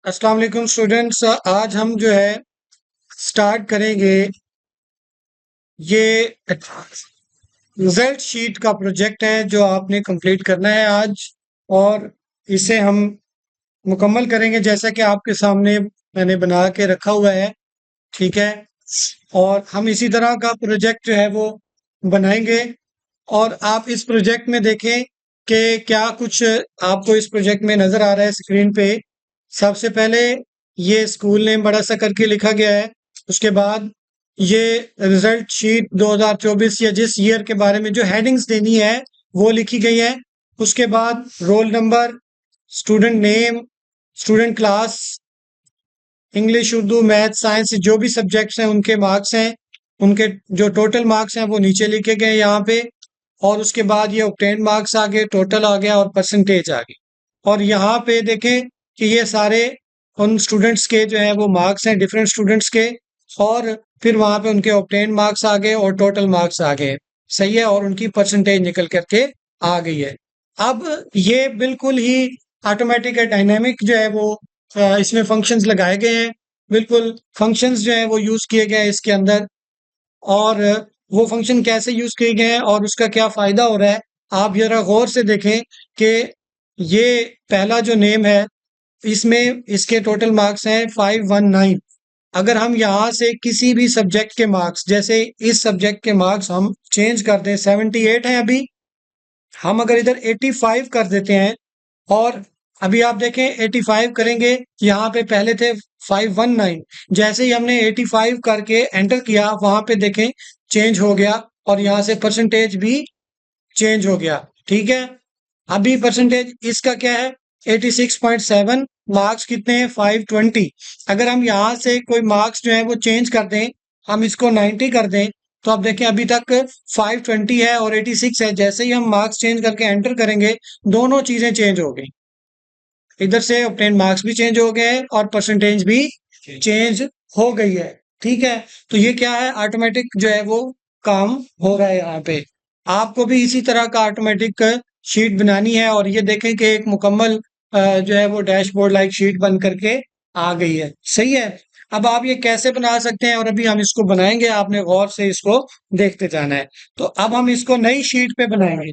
अस्सलाम वालेकुम स्टूडेंट्स। आज हम जो है स्टार्ट करेंगे ये रिजल्ट शीट का प्रोजेक्ट है जो आपने कंप्लीट करना है आज। और इसे हम मुकम्मल करेंगे जैसा कि आपके सामने मैंने बना के रखा हुआ है। ठीक है। और हम इसी तरह का प्रोजेक्ट जो है वो बनाएंगे। और आप इस प्रोजेक्ट में देखें कि क्या कुछ आपको इस प्रोजेक्ट में नजर आ रहा है स्क्रीन पे। सबसे पहले ये स्कूल नेम बड़ा सा करके लिखा गया है। उसके बाद ये रिजल्ट शीट 2024 या जिस ईयर के बारे में जो हेडिंग्स देनी है वो लिखी गई है। उसके बाद roll number, student name, student class, English, Urdu, math, science जो भी सब्जेक्ट्स हैं उनके मार्क्स हैं। उनके जो टोटल मार्क्स हैं वो नीचे लिखे गए यहाँ पे। और उसके बाद ये ऑब्टेन मार्क्स आ गए, टोटल आ गया और परसेंटेज आ गई। और यहाँ पे देखें कि ये सारे उन स्टूडेंट्स के जो है वो मार्क्स हैं, डिफरेंट स्टूडेंट्स के। और फिर वहां पे उनके ऑब्टेन मार्क्स आ गए और टोटल मार्क्स आ गए। सही है। और उनकी परसेंटेज निकल करके आ गई है। अब ये बिल्कुल ही ऑटोमेटिक है, डायनेमिक जो है वो इसमें फंक्शंस लगाए गए हैं। बिल्कुल फंक्शंस जो है वो यूज किए गए हैं इसके अंदर। और वो फंक्शन कैसे यूज किए गए हैं और उसका क्या फायदा हो रहा है, आप जरा गौर से देखें कि ये पहला जो नेम है इसमें इसके टोटल मार्क्स हैं 519। अगर हम यहाँ से किसी भी सब्जेक्ट के मार्क्स, जैसे इस सब्जेक्ट के मार्क्स हम चेंज कर दें, 78 हैं अभी, हम अगर इधर 85 कर देते हैं। और अभी आप देखें 85 करेंगे, यहाँ पे पहले थे 519। जैसे ही हमने 85 करके एंटर किया वहां पे देखें चेंज हो गया और यहाँ से परसेंटेज भी चेंज हो गया। ठीक है। अभी परसेंटेज इसका क्या है, 86.7। मार्क्स कितने हैं, 520। अगर हम यहाँ से कोई मार्क्स जो है वो चेंज कर दें, हम इसको 90 कर दें, तो आप देखें अभी तक 520 है और 86 है। जैसे ही हम मार्क्स चेंज करके एंटर करेंगे दोनों चीजें चेंज हो गई। इधर से ऑब्टेन मार्क्स भी चेंज हो गए हैं और परसेंटेज भी चेंज हो गई है। ठीक है। तो ये क्या है, ऑटोमेटिक जो है वो काम हो रहा है यहाँ पे। आपको भी इसी तरह का ऑटोमेटिक शीट बनानी है। और ये देखें कि एक मुकम्मल जो है वो डैशबोर्ड लाइक शीट बन करके आ गई है। सही है। अब आप ये कैसे बना सकते हैं और अभी हम इसको बनाएंगे, आपने गौर से इसको देखते जाना है। तो अब हम इसको नई शीट पे बनाएंगे।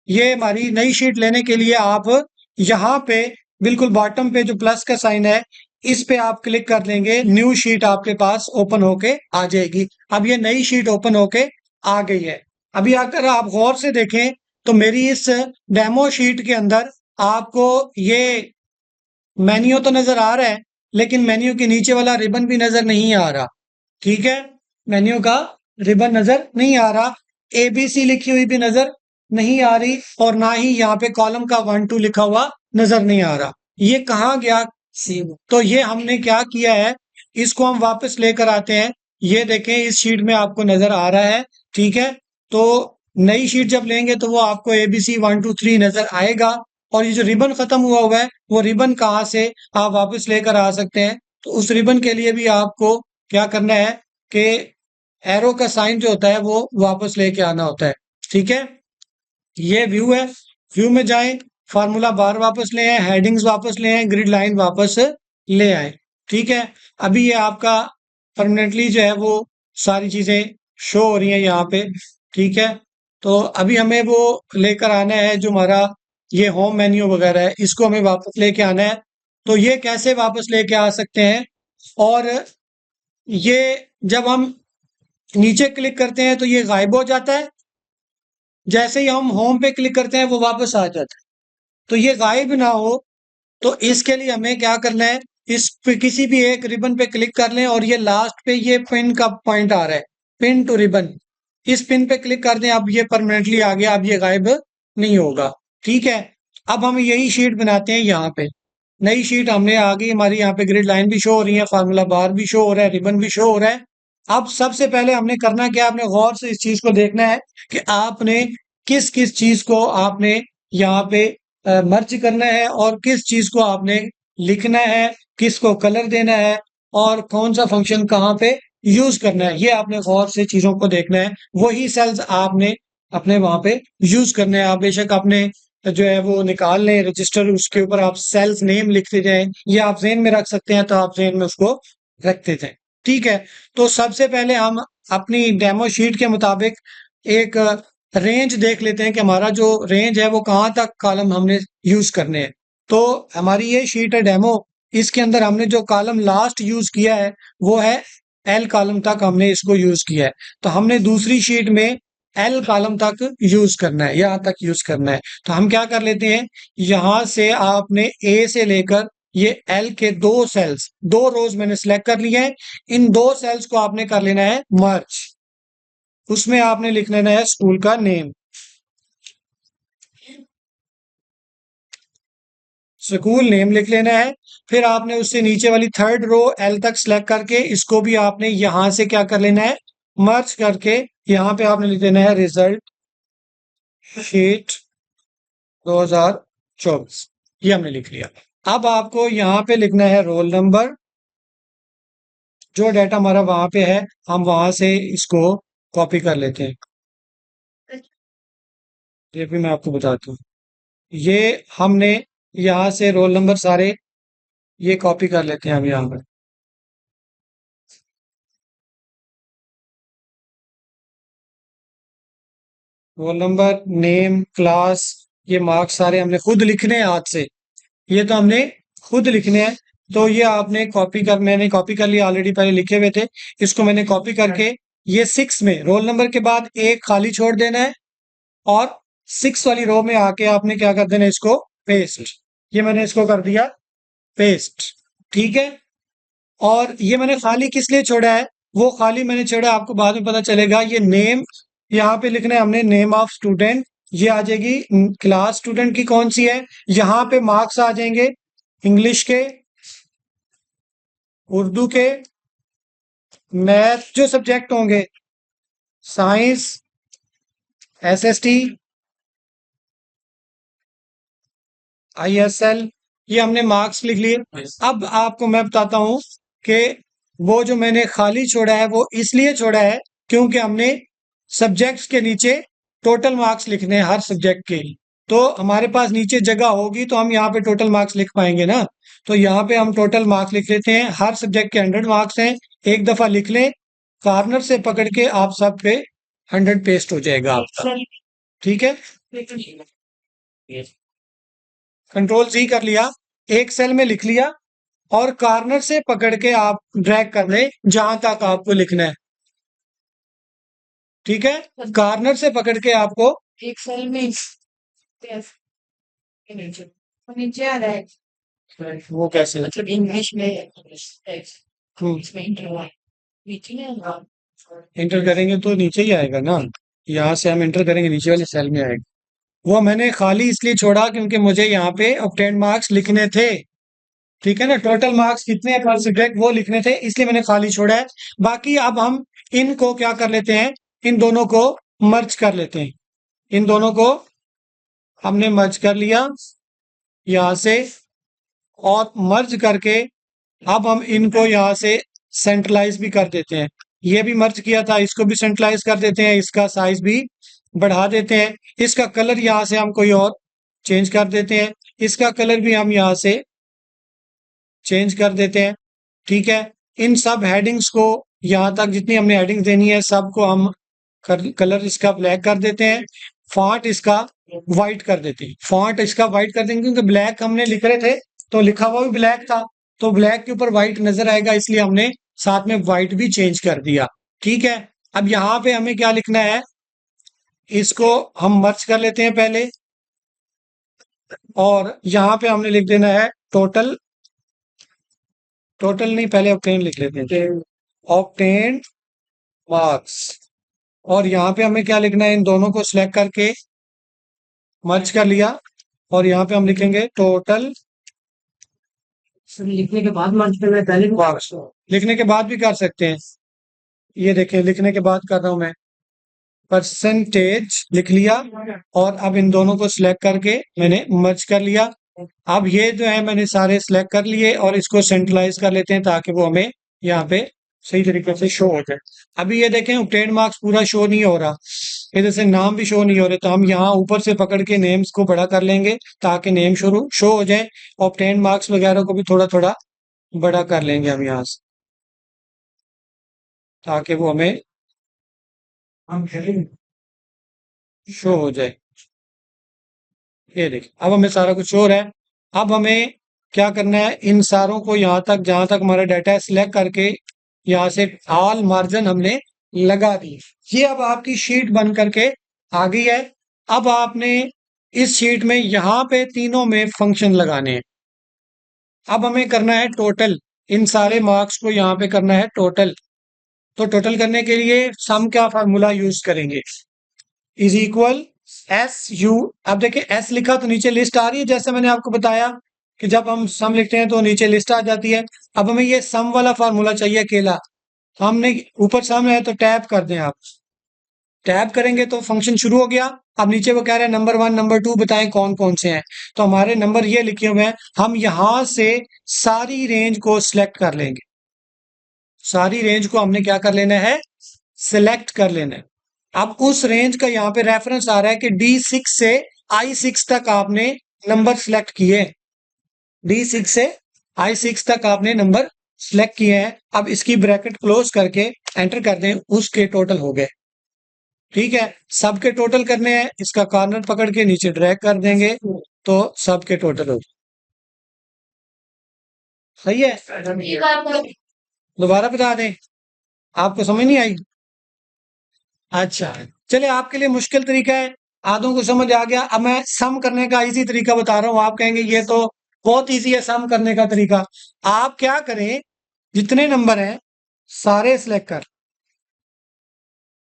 ये हमारी नई शीट लेने के लिए आप यहाँ पे बिल्कुल बॉटम पे जो प्लस का साइन है इस पे आप क्लिक कर लेंगे, न्यू शीट आपके पास ओपन होके आ जाएगी। अब ये नई शीट ओपन होके आ गई है। अभी अगर आप गौर से देखें तो मेरी इस डेमो शीट के अंदर आपको ये मेन्यू तो नजर आ रहा है, लेकिन मेन्यू के नीचे वाला रिबन भी नजर नहीं आ रहा। ठीक है। मेन्यू का रिबन नजर नहीं आ रहा, एबीसी लिखी हुई भी नजर नहीं आ रही, और ना ही यहाँ पे कॉलम का 1 2 लिखा हुआ नजर नहीं आ रहा। ये कहाँ गया सी? तो ये हमने क्या किया है, इसको हम वापस लेकर आते हैं। ये देखें इस शीट में आपको नजर आ रहा है। ठीक है। तो नई शीट जब लेंगे तो वो आपको एबीसी 1 2 3 नजर आएगा। और ये जो रिबन खत्म हुआ हुआ है वो रिबन कहाँ से आप वापस लेकर आ सकते हैं, तो उस रिबन के लिए भी आपको क्या करना है कि एरो का साइन जो होता है वो वापस लेके आना होता है। ठीक है। ये व्यू है, व्यू में जाएं, फार्मूला बार वापस ले आए, हेडिंग्स वापस ले आए, ग्रिड लाइन वापस ले आए। ठीक है। अभी ये आपका परमानेंटली जो है वो सारी चीजें शो हो रही हैं यहाँ पे। ठीक है। तो अभी हमें वो लेकर आना है जो हमारा ये होम मेन्यू वगैरह है, इसको हमें वापस लेके आना है। तो ये कैसे वापस लेके आ सकते हैं, और ये जब हम नीचे क्लिक करते हैं तो ये गायब हो जाता है, जैसे ही हम होम पे क्लिक करते हैं वो वापस आ जाता है। तो ये गायब ना हो तो इसके लिए हमें क्या करना है, इस पे किसी भी एक रिबन पे क्लिक कर लें और ये लास्ट पे ये पिन का पॉइंट आ रहा है, पिन टू रिबन, इस पिन पे क्लिक कर दें। अब ये परमानेंटली आ गया, अब ये गायब नहीं होगा। ठीक है। अब हम यही शीट बनाते हैं यहाँ पे। नई शीट हमने आ गई हमारी, यहाँ पे ग्रिड लाइन भी शो हो रही है, फार्मूला बार भी शो हो रहा है, रिबन भी शो हो रहा है। अब सबसे पहले हमने करना क्या, आपने गौर से इस चीज को देखना है कि आपने किस किस चीज को आपने यहाँ पे मर्ज करना है और किस चीज को आपने लिखना है, किसको कलर देना है और कौन सा फंक्शन कहाँ पे यूज करना है। ये आपने गौर से चीजों को देखना है। वही सेल्स आपने अपने वहां पे यूज करने हैं। आप बेशक अपने जो है वो निकाल लें रजिस्टर, उसके ऊपर आप सेल्स नेम लिखते जाएं, या आप जेन में रख सकते हैं तो आप जेन में उसको रखते जाएं। ठीक है, तो सबसे पहले हम अपनी डेमो शीट के मुताबिक एक रेंज देख लेते हैं कि हमारा जो रेंज है वो कहाँ तक कॉलम हमने यूज करने हैं। तो हमारी ये शीट है डेमो, इसके अंदर हमने जो कॉलम लास्ट यूज किया है वो है एल कॉलम तक हमने इसको यूज किया है। तो हमने दूसरी शीट में एल कॉलम तक यूज करना है, यहाँ तक यूज करना है। तो हम क्या कर लेते हैं, यहां से आपने ए से लेकर ये एल के दो सेल्स, दो रोज मैंने सिलेक्ट कर लिए हैं। इन दो सेल्स को आपने कर लेना है मर्ज, उसमें आपने लिख लेना है स्कूल का नेम, स्कूल नेम लिख लेना है। फिर आपने उससे नीचे वाली थर्ड रो एल तक सिलेक्ट करके इसको भी आपने यहां से क्या कर लेना है, मर्ज करके यहां पे आपने लिख देना है रिजल्ट शीट 2024, ये हमने लिख लिया। अब आपको यहां पे लिखना है रोल नंबर, जो डाटा हमारा वहां पे है हम वहां से इसको कॉपी कर लेते हैं। ये भी मैं आपको बताता हूँ, ये हमने यहाँ से रोल नंबर सारे ये कॉपी कर लेते हैं हम यहाँ पर। रोल नंबर, नेम, क्लास, ये मार्क्स सारे हमने खुद लिखने हैं हाथ से, ये तो हमने खुद लिखने हैं। तो ये आपने कॉपी कर, मैंने कॉपी कर लिया, ऑलरेडी पहले लिखे हुए थे, इसको मैंने कॉपी करके ये 6 में रोल नंबर के बाद एक खाली छोड़ देना है, और 6 वाली रो में आके आपने क्या कर देना है, इसको पेस्ट। ये मैंने इसको कर दिया पेस्ट। ठीक है, और ये मैंने खाली किस लिए छोड़ा है, वो खाली मैंने छोड़ा आपको बाद में पता चलेगा। ये नेम यहाँ पे लिखना है हमने, नेम ऑफ स्टूडेंट, ये आ जाएगी क्लास स्टूडेंट की कौन सी है, यहाँ पे मार्क्स आ जाएंगे इंग्लिश के, उर्दू के, मैथ जो सब्जेक्ट होंगे, साइंस, एसएसटी, आईएसएल, ये हमने मार्क्स लिख लिए। अब आपको मैं बताता हूं कि वो जो मैंने खाली छोड़ा है वो इसलिए छोड़ा है क्योंकि हमने सब्जेक्ट्स के नीचे टोटल मार्क्स लिखने हैं हर सब्जेक्ट के। तो हमारे पास नीचे जगह होगी तो हम यहाँ पे टोटल मार्क्स लिख पाएंगे ना। तो यहाँ पे हम टोटल मार्क्स लिख लेते हैं, हर सब्जेक्ट के 100 मार्क्स हैं, एक दफा लिख लें, कॉर्नर से पकड़ के आप सब पे 100 पेस्ट हो जाएगा आपका। ठीक है, कंट्रोल सी कर लिया, एक सेल में लिख लिया, और कॉर्नर से पकड़ के आप ड्रैग कर ले जहां तक आपको लिखना है। ठीक है, कॉर्नर से पकड़ के आपको एक सेल में नीचे आ रहा है, वो कैसे, मतलब इंग्लिश में हम्म, नीचे नहीं आ रहा। एंटर करेंगे तो नीचे ही आएगा ना, यहाँ से हम एंटर करेंगे नीचे वाले सेल में आएगा। वो मैंने खाली इसलिए छोड़ा क्योंकि मुझे यहाँ पे ऑब्टेन्ड मार्क्स लिखने थे। ठीक है ना, टोटल मार्क्स कितने हैं पर सब्जेक्ट वो लिखने थे, इसलिए मैंने खाली छोड़ा है। बाकी अब हम इनको क्या कर लेते हैं, इन दोनों को मर्ज कर लेते हैं। इन दोनों को हमने मर्ज कर लिया यहां से, और मर्ज करके अब हम इनको यहां से सेंट्रलाइज भी कर देते हैं। ये भी मर्ज किया था, इसको भी सेंट्रलाइज कर देते हैं, इसका साइज भी बढ़ा देते हैं। इसका कलर यहां से हम कोई और चेंज कर देते हैं, इसका कलर भी हम यहां से चेंज कर देते हैं। ठीक है, इन सब हेडिंग्स को, यहां तक जितनी हमने हेडिंग्स देनी है सबको हम कलर इसका ब्लैक कर देते हैं, फॉन्ट इसका व्हाइट कर देते हैं। फॉन्ट इसका व्हाइट कर देंगे क्योंकि ब्लैक हमने लिख रहे थे तो लिखा हुआ भी ब्लैक था, तो ब्लैक के ऊपर व्हाइट नजर आएगा, इसलिए हमने साथ में व्हाइट भी चेंज कर दिया। ठीक है, अब यहाँ पे हमें क्या लिखना है, इसको हम मर्ज कर लेते हैं पहले, और यहाँ पे हमने लिख देना है टोटल, टोटल नहीं पहले ऑब्टेन लिख लेते हैं, ऑब्टेन मार्क्स। और यहाँ पे हमें क्या लिखना है, इन दोनों को सिलेक्ट करके मर्ज कर लिया, और यहाँ पे हम लिखेंगे टोटल लिखने के बाद मर्ज करना है, पहले मार्क्स। लिखने के बाद भी कर सकते हैं, ये देखें लिखने के बाद कर रहा हूं मैं, परसेंटेज लिख लिया, और अब इन दोनों को सिलेक्ट करके मैंने मर्ज कर लिया। अब ये जो है मैंने सारे सिलेक्ट कर लिए, और इसको सेंट्रलाइज कर लेते हैं ताकि वो हमें यहाँ पे सही तरीके से शो हो जाए। अभी ये देखें ऑब्टेन्ड मार्क्स पूरा शो नहीं हो रहा, इधर से नाम भी शो नहीं हो रहे, तो हम यहाँ ऊपर से पकड़ के नेम्स को बड़ा कर लेंगे ताकि नेम शो हो जाए। ऑब्टेन मार्क्स वगैरह को भी थोड़ा थोड़ा बड़ा कर लेंगे हम यहाँ से, ताकि वो हमें शो हो जाए। ये देखिए अब हमें सारा कुछ शो हो रहा है। अब हमें क्या करना है, इन सारों को यहाँ तक जहां तक हमारा डाटा है सिलेक्ट करके यहाँ से ऑल मार्जिन हमने लगा दी। ये अब आपकी शीट बन करके आ गई है। अब आपने इस शीट में यहाँ पे तीनों में फंक्शन लगाने हैं। अब हमें करना है टोटल, इन सारे मार्क्स को यहाँ पे करना है टोटल। तो टोटल करने के लिए सम का फार्मूला यूज करेंगे, इज इक्वल एस यू। अब देखिए एस लिखा तो नीचे लिस्ट आ रही है, जैसे मैंने आपको बताया कि जब हम सम लिखते हैं तो नीचे लिस्ट आ जाती है। अब हमें ये सम वाला फार्मूला चाहिए अकेला। हमने ऊपर सम है तो टैप कर दें, आप टैप करेंगे तो फंक्शन शुरू हो गया। अब नीचे वो कह रहे हैं नंबर 1 नंबर 2 बताएं कौन कौन से हैं, तो हमारे नंबर ये लिखे हुए हैं। हम यहां से सारी रेंज को सिलेक्ट कर लेंगे। सारी रेंज को हमने क्या कर लेना है, सिलेक्ट कर लेना है। अब उस रेंज का यहाँ पे रेफरेंस आ रहा है कि D6 से I6 तक आपने नंबर सिलेक्ट किए। D6 से I6 तक आपने नंबर सिलेक्ट किए हैं। अब इसकी ब्रैकेट क्लोज करके एंटर कर दें, उसके टोटल हो गए। ठीक है, सबके टोटल करने हैं, इसका कॉर्नर पकड़ के नीचे ड्रैग कर देंगे तो सबके टोटल हो गए। सही है, दोबारा बता दें, आपको समझ नहीं आई? अच्छा, चलिए आपके लिए मुश्किल तरीका है, आधों को समझ आ गया। अब मैं सम करने का इजी तरीका बता रहा हूं। आप कहेंगे ये तो बहुत इजी है सम करने का तरीका। आप क्या करें, जितने नंबर हैं सारे सिलेक्ट कर,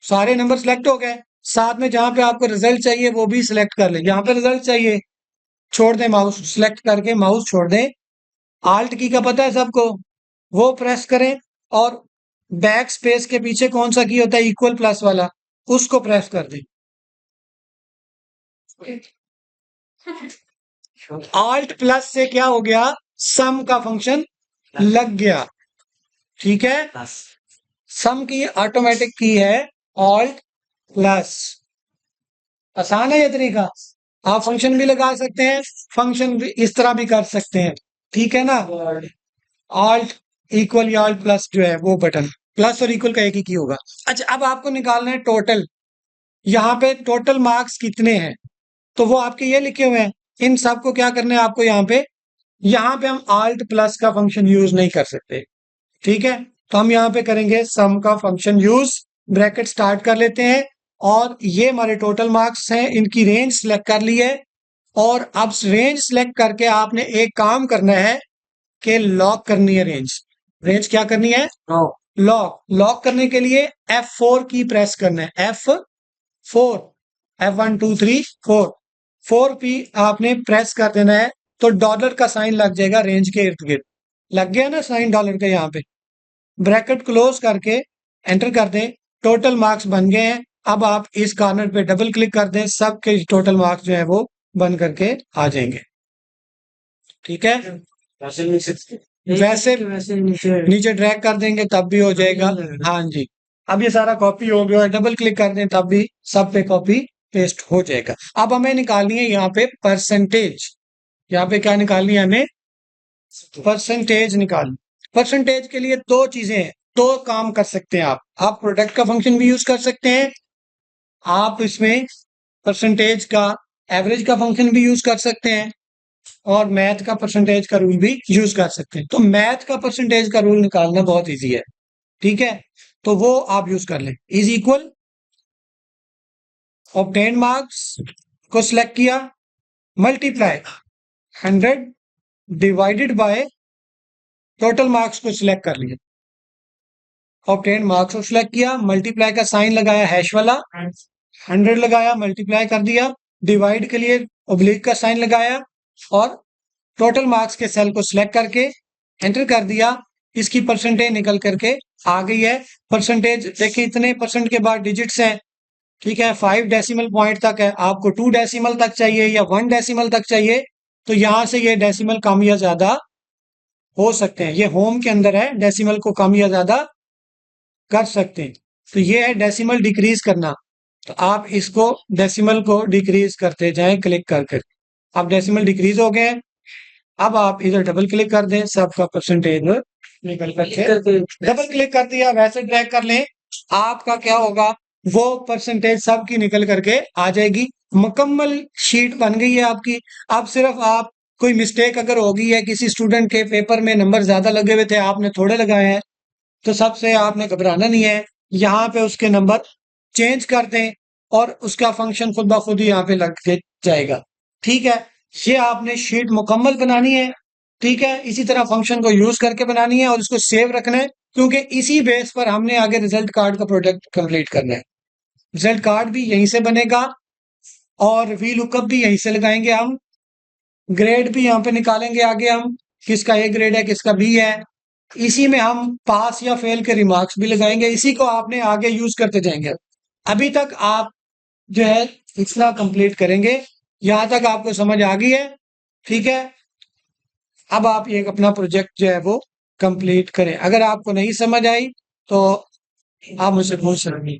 सारे नंबर सिलेक्ट हो गए। साथ में जहां पे आपको रिजल्ट चाहिए वो भी सिलेक्ट कर ले। यहाँ पे रिजल्ट चाहिए, छोड़ दें माउस, सिलेक्ट करके माउस छोड़ दें। आल्ट की का पता है सबको, वो प्रेस करें और बैक स्पेस के पीछे कौन सा की होता है, इक्वल प्लस वाला, उसको प्रेस कर दें। आल्ट प्लस से क्या हो गया, सम का फंक्शन लग गया। ठीक है, सम की ऑटोमेटिक की है ऑल्ट प्लस। आसान है ये तरीका। आप फंक्शन भी लगा सकते हैं, फंक्शन भी इस तरह भी कर सकते हैं। ठीक है ना, ऑल्ट इक्वल या ऑल्ट प्लस जो है वो बटन, प्लस और इक्वल का एक ही की होगा। अच्छा, अब आपको निकालना है टोटल। यहाँ पे टोटल मार्क्स कितने हैं, तो वो आपके ये लिखे हुए हैं। इन सब को क्या करना है आपको, यहाँ पे हम आल्ट प्लस का फंक्शन यूज नहीं कर सकते। ठीक है, तो हम यहाँ पे करेंगे सम का फंक्शन यूज। ब्रैकेट स्टार्ट कर लेते हैं और ये हमारे टोटल मार्क्स हैं, इनकी रेंज सिलेक्ट कर ली है। और अब रेंज सिलेक्ट करके आपने एक काम करना है कि लॉक करनी है रेंज। रेंज क्या करनी है, लॉक। लॉक करने के लिए F4 की प्रेस करना है, F4, F1 2 3 4, 4 की आपने प्रेस कर देना है तो डॉलर का साइन लग जाएगा रेंज के इर्द गिर्द। लग गया ना साइन डॉलर का, यहाँ पे ब्रैकेट क्लोज करके एंटर कर दें। टोटल मार्क्स बन गए हैं। अब आप इस कॉर्नर पे डबल क्लिक कर दें, सबके टोटल मार्क्स जो है वो बन करके आ जाएंगे। ठीक है, वैसे नीचे ड्रैग कर देंगे तब भी हो जाएगा। हाँ जी, अब ये सारा कॉपी हो गया, डबल क्लिक कर दें तब भी सब पे कॉपी पेस्ट हो जाएगा। अब हमें निकालनी है यहाँ पे परसेंटेज। यहाँ पे क्या निकालनी है हमें, परसेंटेज निकालनी। परसेंटेज के लिए दो चीजें हैं, दो काम कर सकते हैं आप प्रोडक्ट का फंक्शन भी यूज कर सकते हैं, आप इसमें परसेंटेज का एवरेज का फंक्शन भी यूज कर सकते हैं, और मैथ का परसेंटेज का रूल भी यूज कर सकते हैं। तो मैथ का परसेंटेज का रूल निकालना बहुत इजी है। ठीक है, तो वो आप यूज कर लें। इज इक्वल ऑब्टेन मार्क्स को सिलेक्ट किया, multiply 100 divided by total marks को सिलेक्ट कर लिया। ऑब्टेन मार्क्स को सिलेक्ट किया, मल्टीप्लाई का साइन लगाया हैश वाला, 100 लगाया, मल्टीप्लाई कर दिया, डिवाइड के लिए ओब्लिक का साइन लगाया और टोटल मार्क्स के सेल को सिलेक्ट करके एंटर कर दिया। इसकी परसेंटेज निकल करके आ गई है। परसेंटेज देखिए इतने परसेंट के बाद डिजिट्स हैं। ठीक है, 5 डेसिमल पॉइंट तक है, आपको 2 डेसिमल तक चाहिए या 1 डेसिमल तक चाहिए, तो यहां से ये डेसिमल कम या ज्यादा हो सकते हैं। ये होम के अंदर है, डेसिमल को कम या ज्यादा कर सकते हैं। तो ये है डेसिमल डिक्रीज करना। तो आप इसको डेसिमल को डिक्रीज करते जाएं क्लिक करके। अब डेसिमल डिक्रीज हो गए। अब आप इधर डबल क्लिक कर दें, सबका परसेंटेज निकल करके डबल क्लिक कर दिया, वैसे ड्रैग कर लें, आपका क्या होगा, वो परसेंटेज सबकी निकल करके आ जाएगी। मुकम्मल शीट बन गई है आपकी। अब सिर्फ आप कोई मिस्टेक अगर हो गई है, किसी स्टूडेंट के पेपर में नंबर ज्यादा लगे हुए थे, आपने थोड़े लगाए हैं, तो सबसे आपने घबराना नहीं है। यहाँ पे उसके नंबर चेंज कर दें और उसका फंक्शन खुद ब खुद ही यहाँ पे लग के जाएगा। ठीक है, ये आपने शीट मुकम्मल बनानी है। ठीक है, इसी तरह फंक्शन को यूज करके बनानी है और इसको सेव रखना है, क्योंकि इसी बेस पर हमने आगे रिजल्ट कार्ड का प्रोजेक्ट कंप्लीट करना है। रिजल्ट कार्ड भी यहीं से बनेगा और वी लुकअप भी यहीं से लगाएंगे हम। ग्रेड भी यहाँ पे निकालेंगे आगे हम, किसका ए ग्रेड है किसका बी है। इसी में हम पास या फेल के रिमार्क्स भी लगाएंगे, इसी को आपने आगे यूज करते जाएंगे। अभी तक आप जो है इतना कंप्लीट करेंगे, यहां तक आपको समझ आ गई है। ठीक है, अब आप ये अपना प्रोजेक्ट जो है वो कंप्लीट करें। अगर आपको नहीं समझ आई तो आप मुझसे पूछ सकते हैं।